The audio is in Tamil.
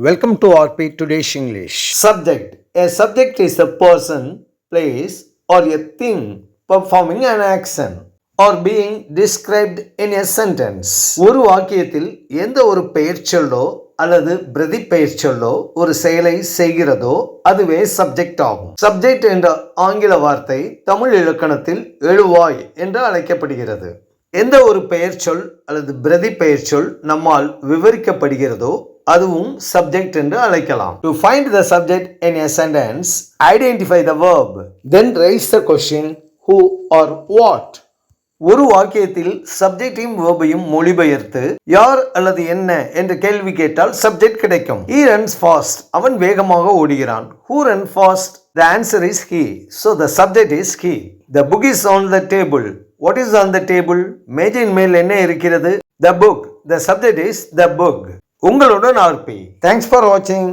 Welcome to RP Today's English. Subject. A subject is a person, place, or a thing performing an action or being described in a sentence. ஒரு வாக்கியத்தில் எந்த ஒரு பெயர்ச்சொல்லோ அல்லது பிரதி பெயர்ச்சொல்லோ ஒரு செயலை செய்கிறதோ அதுவே சப்ஜெக்ட் ஆகும். சப்ஜெக்ட் என்ற ஆங்கில வார்த்தை தமிழ் இலக்கணத்தில் எழுவாய் என்று அழைக்கப்படுகிறது. எந்த ஒரு பெயர்ச்சொல் அல்லது பிரதி பெயர்ச்சொல் நம்மால் விவரிக்கப்படுகிறதோ அதுவும் சப்ஜெக்ட் என்று அழைக்கலாம். To find the subject in a sentence, identify the verb. Then raise the question who or what. ஒரு வாக்கியத்தில் சப்ஜெக்டையும் வேர்பையும் மொழிபெயர்த்து யார் அல்லது என்ன என்ற கேள்வி கேட்டால் சப்ஜெக்ட் கிடைக்கும். He runs fast. அவன் வேகமாக ஓடுகிறான். Who runs fast? The answer is he. So the subject is he. The book is on the table. What is on the table? மேஜையின் மேல் என்ன இருக்கிறது? The book. The subject is the book. உங்களுடன் ஆர்பி. Thanks for watching.